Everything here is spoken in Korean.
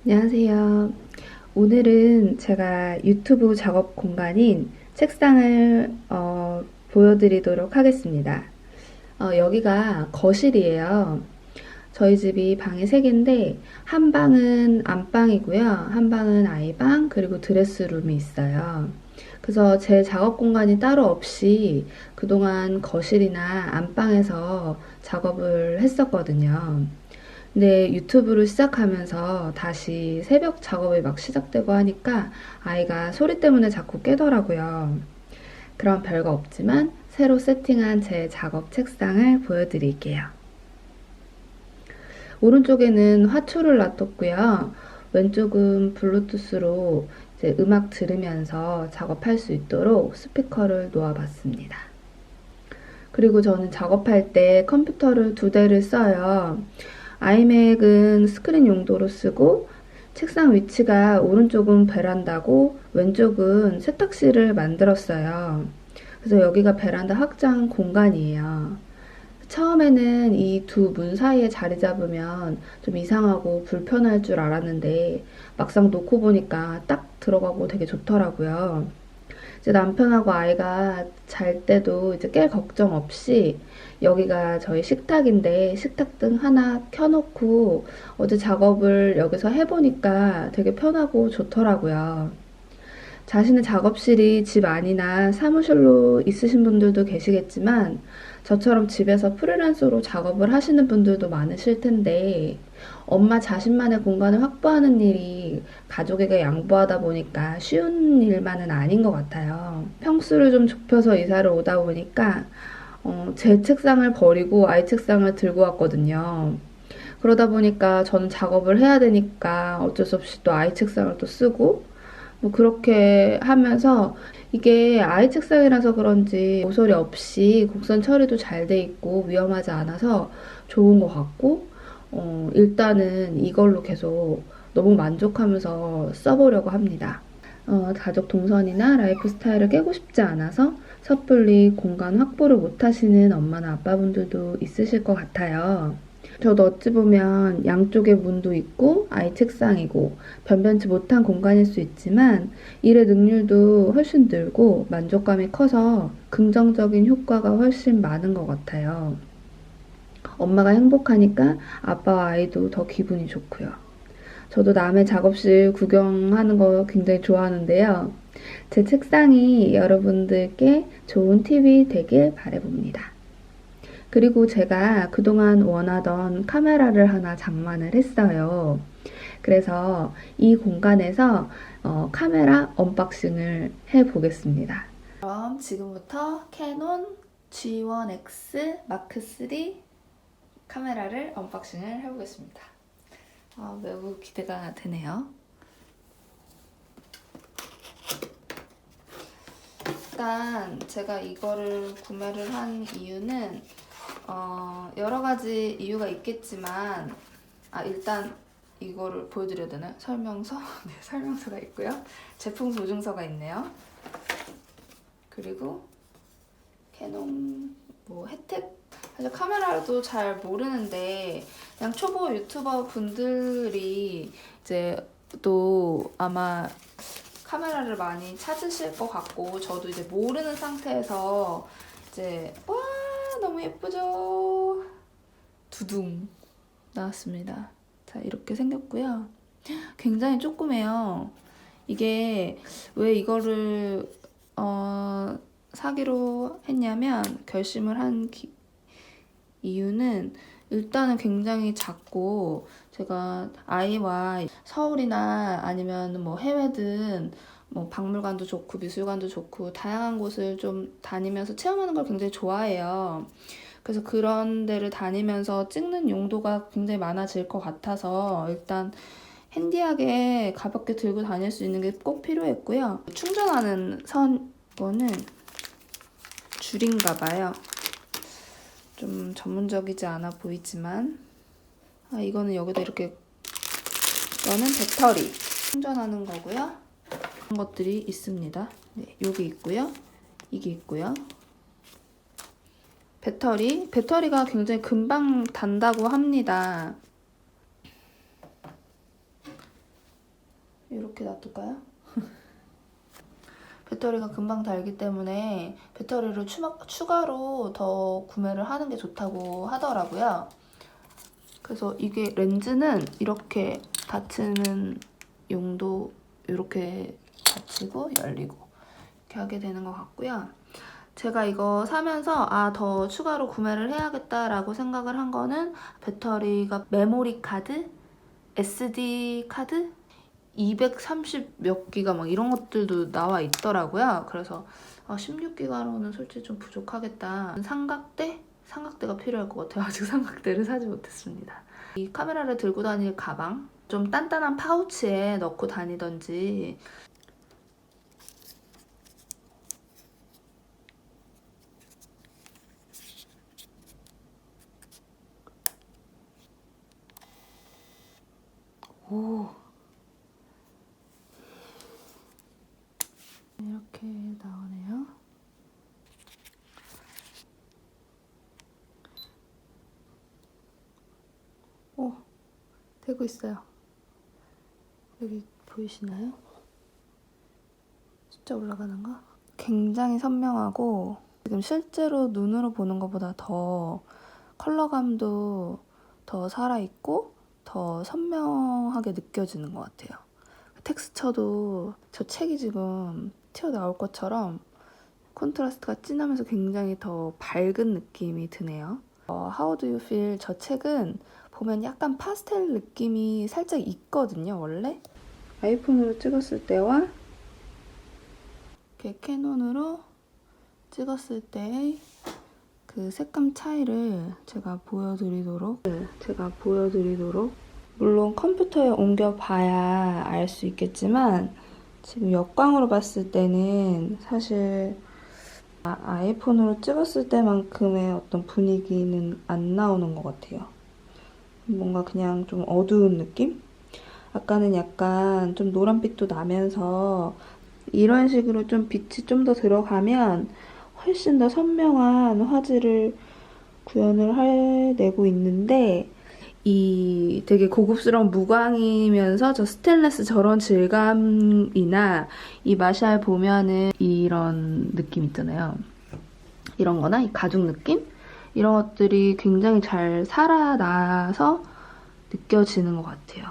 안녕하세요. 오늘은 제가 유튜브 작업 공간인 책상을 보여드리도록 하겠습니다. 여기가 거실이에요. 저희 집이 방이 3개인데 한 방은 안방이고요. 한 방은 아이방 그리고 드레스룸이 있어요. 그래서 제 작업 공간이 따로 없이 그동안 거실이나 안방에서 작업을 했었거든요. 근데 유튜브를 시작하면서 다시 새벽 작업이 막 시작되고 하니까 아이가 소리 때문에 자꾸 깨더라고요. 그럼 별거 없지만 새로 세팅한 제 작업 책상을 보여드릴게요. 오른쪽에는 화초를 놔뒀고요. 왼쪽은 블루투스로 이제 음악 들으면서 작업할 수 있도록 스피커를 놓아봤습니다. 그리고 저는 작업할 때 컴퓨터를 2대를 써요. 아이맥은 스크린 용도로 쓰고 책상 위치가 오른쪽은 베란다고 왼쪽은 세탁실을 만들었어요. 그래서 여기가 베란다 확장 공간이에요. 처음에는 이 두 문 사이에 자리 잡으면 좀 이상하고 불편할 줄 알았는데 막상 놓고 보니까 딱 들어가고 되게 좋더라고요. 이제 남편하고 아이가 잘 때도 이제 깰 걱정 없이 여기가 저희 식탁인데 식탁등 하나 켜놓고 어제 작업을 여기서 해보니까 되게 편하고 좋더라고요. 자신의 작업실이 집 안이나 사무실로 있으신 분들도 계시겠지만 저처럼 집에서 프리랜서로 작업을 하시는 분들도 많으실 텐데 엄마 자신만의 공간을 확보하는 일이 가족에게 양보하다 보니까 쉬운 일만은 아닌 것 같아요. 평수를 좀 좁혀서 이사를 오다 보니까 제 책상을 버리고 아이 책상을 들고 왔거든요. 그러다 보니까 저는 작업을 해야 되니까 어쩔 수 없이 또 아이 책상을 또 쓰고 뭐 그렇게 하면서 이게 아이 책상이라서 그런지 모서리 없이 곡선 처리도 잘 돼 있고 위험하지 않아서 좋은 것 같고 일단은 이걸로 계속 너무 만족하면서 써보려고 합니다. 가족 동선이나 라이프 스타일을 깨고 싶지 않아서 섣불리 공간 확보를 못 하시는 엄마나 아빠분들도 있으실 것 같아요. 저도 어찌 보면 양쪽에 문도 있고 아이 책상이고 변변치 못한 공간일 수 있지만 일의 능률도 훨씬 늘고 만족감이 커서 긍정적인 효과가 훨씬 많은 것 같아요. 엄마가 행복하니까 아빠와 아이도 더 기분이 좋고요. 저도 남의 작업실 구경하는 거 굉장히 좋아하는데요. 제 책상이 여러분들께 좋은 팁이 되길 바라봅니다. 그리고 제가 그동안 원하던 카메라를 하나 장만을 했어요. 그래서 이 공간에서 카메라 언박싱을 해보겠습니다. 그럼 지금부터 캐논 G1X 마크 3 카메라를 언박싱을 해보겠습니다. 매우 기대가 되네요. 일단 제가 이거를 구매를 한 이유는 여러 가지 이유가 있겠지만 일단 이거를 보여드려야 되나요? 설명서? 네, 설명서가 있고요. 제품 보증서가 있네요. 그리고 캐논 혜택? 사실 카메라도 잘 모르는데 그냥 초보 유튜버 분들이 이제 또 아마 카메라를 많이 찾으실 것 같고 저도 이제 모르는 상태에서 이제 와 너무 예쁘죠? 두둥 나왔습니다. 자 이렇게 생겼고요. 굉장히 조그매요. 이게 왜 이거를 사기로 했냐면 결심을 한 이유는 일단은 굉장히 작고 제가 아이와 서울이나 아니면 뭐 해외든 뭐 박물관도 좋고 미술관도 좋고 다양한 곳을 좀 다니면서 체험하는 걸 굉장히 좋아해요. 그래서 그런 데를 다니면서 찍는 용도가 굉장히 많아질 것 같아서 일단 핸디하게 가볍게 들고 다닐 수 있는 게 꼭 필요했고요. 충전하는 거는 줄인가 봐요. 좀 전문적이지 않아 보이지만 이거는 여기다 이렇게 이거는 배터리 충전하는 거고요. 그런 것들이 있습니다. 네, 여기 있고요. 이게 있고요. 배터리가 굉장히 금방 단다고 합니다. 이렇게 놔둘까요? 배터리가 금방 닳기 때문에 배터리를 추가로 더 구매를 하는 게 좋다고 하더라고요. 그래서 이게 렌즈는 이렇게 닫히는 용도, 이렇게 닫히고 열리고 이렇게 하게 되는 것 같고요. 제가 이거 사면서 더 추가로 구매를 해야겠다라고 생각을 한 거는 배터리가 메모리 카드, SD 카드 230 몇 기가 막 이런 것들도 나와 있더라고요. 그래서 16기가로는 솔직히 좀 부족하겠다. 삼각대가 필요할 것 같아요. 아직 삼각대를 사지 못했습니다. 이 카메라를 들고 다닐 가방, 좀 단단한 파우치에 넣고 다니던지 이렇게 나오네요. 되고 있어요. 여기 보이시나요? 숫자 올라가는 거? 굉장히 선명하고 지금 실제로 눈으로 보는 것보다 더 컬러감도 더 살아있고 더 선명하게 느껴지는 것 같아요. 텍스처도 저 책이 지금 튀어나올 것처럼 콘트라스트가 진하면서 굉장히 더 밝은 느낌이 드네요. How do you feel? 저 책은 보면 약간 파스텔 느낌이 살짝 있거든요, 원래. 아이폰으로 찍었을 때와 이렇게 캐논으로 찍었을 때의 그 색감 차이를 제가 보여드리도록 물론 컴퓨터에 옮겨봐야 알 수 있겠지만 지금 역광으로 봤을 때는 사실 아이폰으로 찍었을 때만큼의 어떤 분위기는 안 나오는 것 같아요. 뭔가 그냥 좀 어두운 느낌? 아까는 약간 좀 노란빛도 나면서 이런 식으로 좀 빛이 좀 더 들어가면 훨씬 더 선명한 화질을 구현을 해내고 있는데 이 되게 고급스러운 무광이면서 저 스테인리스 저런 질감이나 이 마샬 보면은 이런 느낌 있잖아요. 이런 거나 이 가죽 느낌? 이런 것들이 굉장히 잘 살아나서 느껴지는 것 같아요.